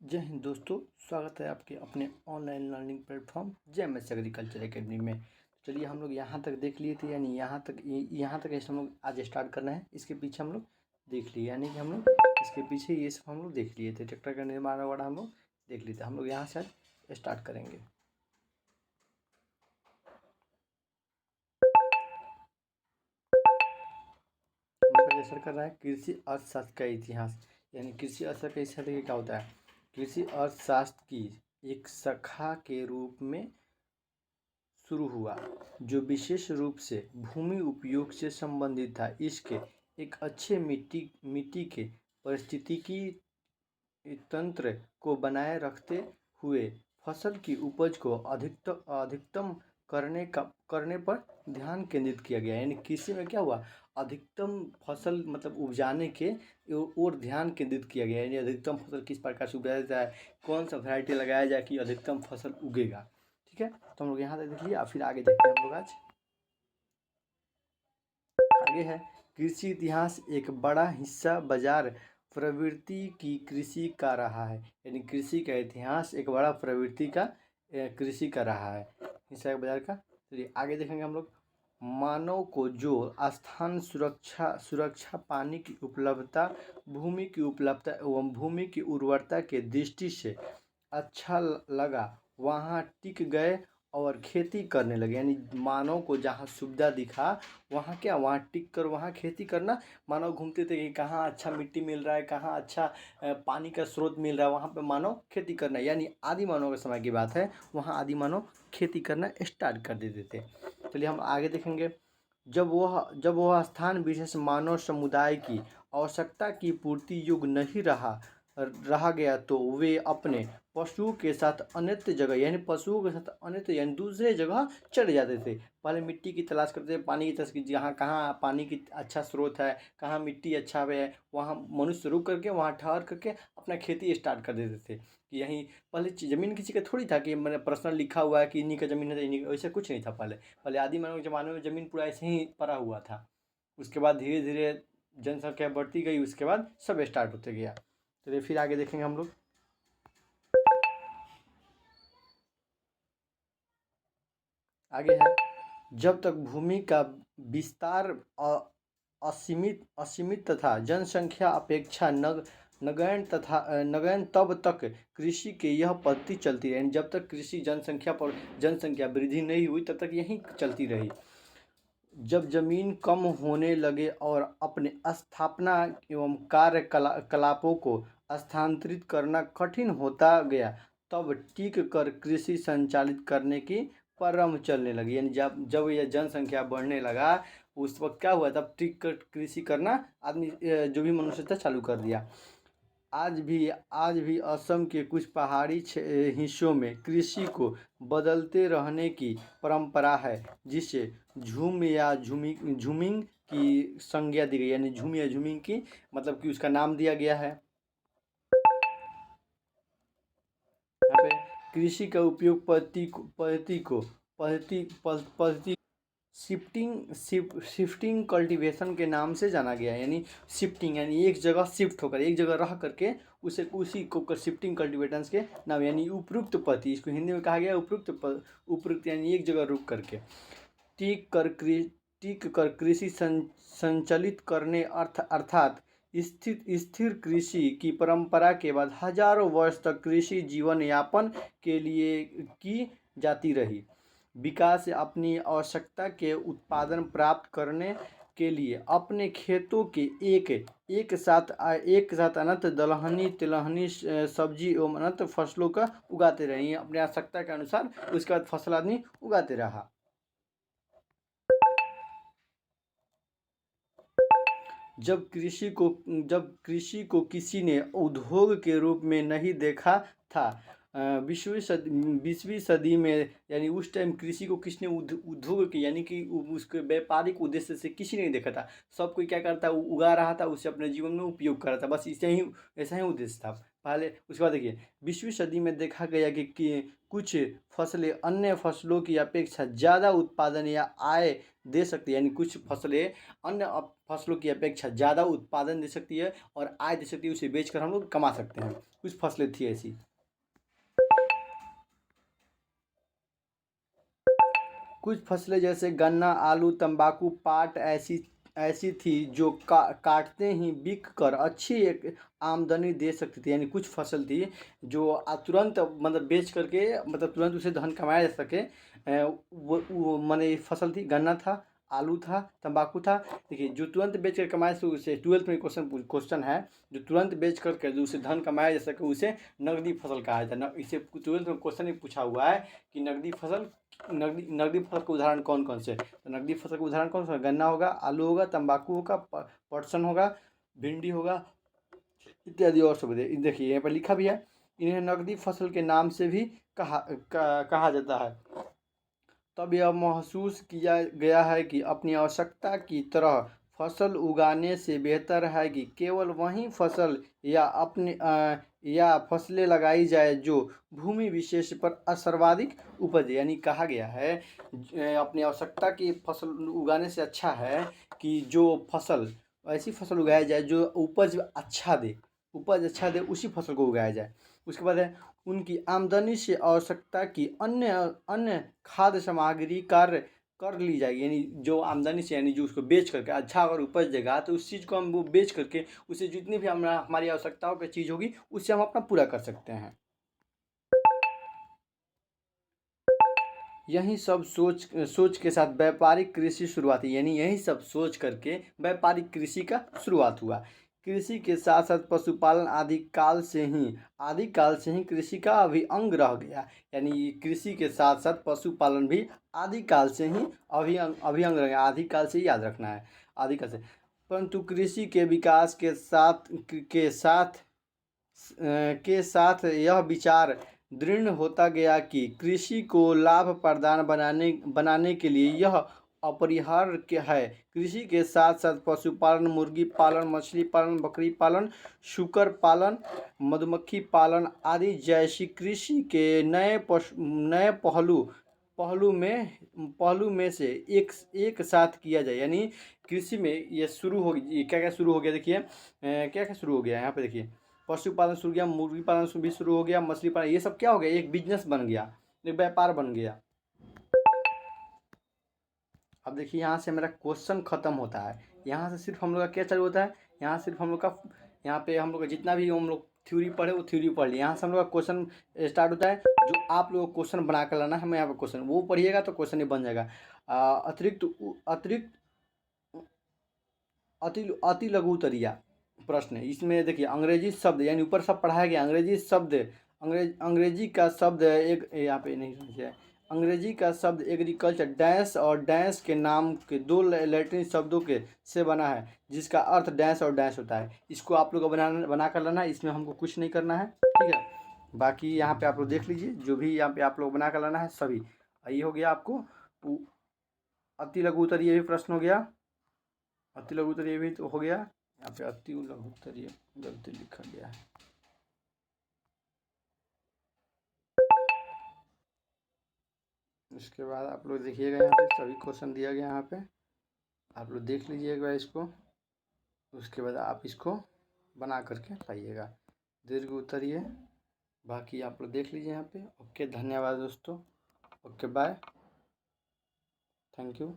जय हिंद दोस्तों। स्वागत है आपके अपने online learning platform JMS agriculture academy में। चलिए हम लोग यहाँ तक देख लिए थे, यानी यहाँ तक ऐसे हम लोग आज स्टार्ट करना है। इसके पीछे हम लोग देख लिए, यानी कि हम लोग इसके पीछे ये सब हम लोग देख लिए थे। ट्रैक्टर का निर्माण वगैरह हम लोग देख लिए थे। हम लोग यहाँ से आज स्टार्ट करेंगे। असर कर रहा है कृषि अर्थशास्त्र का इतिहास, यानी कृषि अर्थशास्त्र का इतिहास देखिए क्या होता है। कृषि अर्थशास्त्र की एक शाखा के रूप में शुरू हुआ, जो विशेष रूप से भूमि उपयोग से संबंधित था। इसके एक अच्छे मिट्टी के पारिस्थितिकी तंत्र को बनाए रखते हुए फसल की उपज को अधिकतम करने पर ध्यान केंद्रित किया गया। यानी कृषि में क्या हुआ, अधिकतम फसल मतलब उपजाने के और ध्यान केंद्रित किया गया। यानी अधिकतम फसल किस प्रकार से उगाया जाए, कौन सा वैरायटी लगाया जाए कि अधिकतम फसल उगेगा। ठीक है, तो हम लोग यहाँ तक देख लिया। फिर आगे देखते हैं हम लोग। आज आगे है कृषि इतिहास। एक बड़ा हिस्सा बाजार प्रवृत्ति की कृषि का रहा है। यानी कृषि का इतिहास एक बड़ा प्रवृत्ति का कृषि का रहा है, हिस्सा बाजार का। चलिए आगे देखेंगे हम लोग। मानव को जो स्थान सुरक्षा, पानी की उपलब्धता, भूमि की उपलब्धता एवं भूमि की उर्वरता के दृष्टि से अच्छा लगा, वहाँ टिक गए और खेती करने लगे। यानी मानव को जहाँ सुविधा दिखा वहाँ क्या, वहाँ टिक कर वहाँ खेती करना। मानव घूमते थे कि कहाँ अच्छा मिट्टी मिल रहा है, कहाँ अच्छा पानी का स्रोत मिल रहा है, वहाँ पे मानव खेती करना। यानी आदि मानव के समय की बात है, वहाँ आदि मानव खेती करना स्टार्ट कर देते थे। चलिए हम आगे देखेंगे। जब वह स्थान विशेष मानव समुदाय की आवश्यकता की पूर्ति योग्य नहीं रहा गया, तो वे अपने पशुओं के साथ अन्यत्र जगह, यानी पशुओं के साथ अन्यत्र यानी दूसरे जगह चले जाते थे। पहले मिट्टी की तलाश करते थे, पानी की तलाश की, जहाँ कहाँ पानी की अच्छा स्रोत है, कहाँ मिट्टी अच्छा है, वहाँ मनुष्य रुक करके वहाँ ठहर करके अपना खेती स्टार्ट कर देते थे। कि यहीं पहले ज़मीन किसी का थोड़ी था कि मैंने पर्सनल लिखा हुआ है कि इन्हीं का ज़मीन है तो इन्हीं का, वैसे कुछ नहीं था। पहले आदि मानव के ज़माने में ज़मीन पूरा ऐसे ही पड़ा हुआ था। उसके बाद धीरे धीरे जनसंख्या बढ़ती गई, उसके बाद सब स्टार्ट होते गया। चलिए फिर आगे देखेंगे हम लोग। आगे है जब तक भूमि का विस्तार असीमित तथा जनसंख्या अपेक्षा नगण्य, तब तक कृषि की यह पद्धति चलती रही। जब तक कृषि जनसंख्या वृद्धि नहीं हुई तब तक यही चलती रही। जब जमीन कम होने लगे और अपने स्थापना एवं कार्यकलापों को स्थानांतरित करना कठिन होता गया, तब टिक कर कृषि संचालित करने की प्रारंभ चलने लगी। यानी जब यह जनसंख्या बढ़ने लगा, उस वक्त क्या हुआ, तब टिक कर कृषि करना आदमी जो भी मनुष्य था चालू कर दिया। आज भी असम के कुछ पहाड़ी हिस्सों में कृषि को बदलते रहने की परंपरा है, जिसे झूमिंग की संज्ञा दी गई। यानी झूम या झूमिंग की मतलब कि उसका नाम दिया गया है। यहाँ पे कृषि का उपयोग पद्धति शिफ्टिंग कल्टीवेशन के नाम से जाना गया है। यानी शिफ्टिंग यानी एक जगह शिफ्ट होकर, एक जगह रह करके उसी को शिफ्टिंग कल्टीवेशन के नाम, यानी उपयुक्त पद्धति, इसको हिंदी में कहा गया है उपयुक्त, यानी एक जगह रुक करके टिक कर कृषि संचालित करने अर्थात स्थिर कृषि की परंपरा के बाद हजारों वर्ष तक कृषि जीवन यापन के लिए की जाती रही। विकास अपनी आवश्यकता के उत्पादन प्राप्त करने के लिए अपने खेतों के एक साथ अनंत दलहनी तिलहनी सब्जी एवं अनंत फसलों का उगाते रहे। अपनी आवश्यकता के अनुसार उसके बाद फसल आदमी उगाते रहा। जब कृषि को किसी ने उद्योग के रूप में नहीं देखा था, 20वीं सदी में, यानी उस टाइम कृषि को किसने उद्योग की, यानी कि उसके व्यापारिक उद्देश्य से किसी ने देखा था। सब कोई क्या करता, उगा रहा था, उसे अपने जीवन में उपयोग कर रहा था, बस ऐसा ही उद्देश्य था। पहले उसके बाद देखिए 20वीं सदी में देखा गया कि कुछ फसलें अन्य फसलों की अपेक्षा ज़्यादा उत्पादन या आय दे सकती है, यानी कुछ फसलें अन्य फसलों की अपेक्षा ज़्यादा उत्पादन दे सकती है और आय दे सकती है, उसे बेचकर हम लोग कमा सकते हैं। कुछ फसलें थी ऐसी। कुछ फसलें जैसे गन्ना, आलू, तंबाकू, पाट ऐसी ऐसी थी जो काटते ही बिक कर अच्छी एक आमदनी दे सकती थी, यानी कुछ फसल थी जो तुरंत मतलब बेच करके मतलब तुरंत उसे धन कमाया जा सके। वो माने फसल थी, गन्ना था, आलू था, तंबाकू था। देखिए जो तुरंत बेच कर कमाए से उसे 12th में क्वेश्चन है, जो तुरंत बेच करके जो उसे धन कमाया जा सके उसे नगदी फसल कहा जाता है। इसे 12th में क्वेश्चन ही पूछा हुआ है कि नगदी फसल नगदी फसल के उदाहरण कौन कौन से। तो नगदी फसल के उदाहरण कौन सा, गन्ना होगा, आलू होगा, तंबाकू होगा, पटसन होगा, भिंडी होगा इत्यादि और सब देखिए यहाँ पर लिखा भी है। इन्हें नगदी फसल के नाम से भी कहा जाता है। तब यह महसूस किया गया है कि अपनी आवश्यकता की तरह फसल उगाने से बेहतर है कि केवल वही फसल या फसलें लगाई जाए जो भूमि विशेष पर सर्वाधिक उपज, यानी कहा गया है अपनी आवश्यकता की फसल उगाने से अच्छा है कि जो फसल ऐसी फसल उगाई जाए जो उपज अच्छा दे उसी फसल को उगाया जाए। उसके बाद है उनकी आमदनी से आवश्यकता की अन्य अन्य खाद्य सामग्री कार्य कर ली जाएगी, यानी जो आमदनी से यानी जो उसको बेच करके अच्छा अगर उपज देगा तो उस चीज़ को हम वो बेच करके उसे जितनी भी हमारी आवश्यकताओं की चीज़ होगी उससे हम अपना पूरा कर सकते हैं। यही सब सोच के साथ व्यापारिक कृषि शुरुआती, यानी यही सब सोच करके व्यापारिक कृषि का शुरुआत हुआ। कृषि के साथ साथ पशुपालन आदि काल से ही कृषि का अभिअंग रह गया, यानी कृषि के साथ साथ पशुपालन भी आदि काल से ही अभिअंग रह गया। आदि काल से ही याद रखना है, आदि काल से। परंतु कृषि के विकास के साथ यह विचार दृढ़ होता गया कि कृषि को लाभ प्रदान बनाने के लिए यह अपरिहार्य है। कृषि के साथ साथ पशुपालन, मुर्गी पालन, मछली पालन, बकरी पालन, शूकर पालन, मधुमक्खी पालन आदि जैसी कृषि के नए पहलू में से एक साथ किया जाए, यानी कृषि में ये शुरू हो क्या क्या शुरू हो गया। देखिए क्या क्या शुरू हो गया यहाँ पे देखिए, पशुपालन शुरू हो गया, मुर्गी पालन भी शुरू हो गया, मछली पालन, ये सब क्या हो गया, एक बिजनेस बन गया, एक व्यापार बन गया। अब देखिए यहाँ से मेरा क्वेश्चन खत्म होता है। यहाँ से सिर्फ हम लोग का क्या चालू होता है, यहाँ सिर्फ हम लोग का यहाँ पे हम लोग का जितना भी हम लोग थ्योरी पढ़े वो थ्योरी पढ़ लिया। यहाँ से हम लोग का क्वेश्चन स्टार्ट होता है, जो आप लोगों को क्वेश्चन बना कर लाना है। हमें यहाँ पे क्वेश्चन वो पढ़िएगा तो क्वेश्चन ही बन जाएगा। अतिरिक्त अति लघु उत्तरीय प्रश्न है। इसमें देखिए अंग्रेजी शब्द, यानी ऊपर सब पढ़ाया गया अंग्रेजी शब्द, अंग्रेजी का शब्द एक यहाँ पे नहीं समझे। अंग्रेजी का शब्द एग्रीकल्चर डैश और डैश के नाम के दो लैटिन शब्दों के से बना है, जिसका अर्थ डैश और डैश होता है। इसको आप लोग को बना कर लाना है, इसमें हमको कुछ नहीं करना है, ठीक है। बाकी यहाँ पे आप लोग देख लीजिए, जो भी यहाँ पे आप लोग बना कर लाना है सभी। ये हो गया आपको अति लघु उत्तरीय भी प्रश्न हो गया, अति लघु उत्तरीय भी तो हो गया। यहाँ पे अति लघु उत्तरीय गलती लिखा गया है। इसके बाद आप लोग देखिएगा यहाँ पे सभी क्वेश्चन दिया गया, यहाँ पे आप लोग देख लीजिएगा इसको। उसके बाद आप इसको बना करके लाइएगा दीर्घ उत्तरीय। बाकी आप लोग देख लीजिए यहाँ पे। ओके, धन्यवाद दोस्तों। Okay bye, thank you.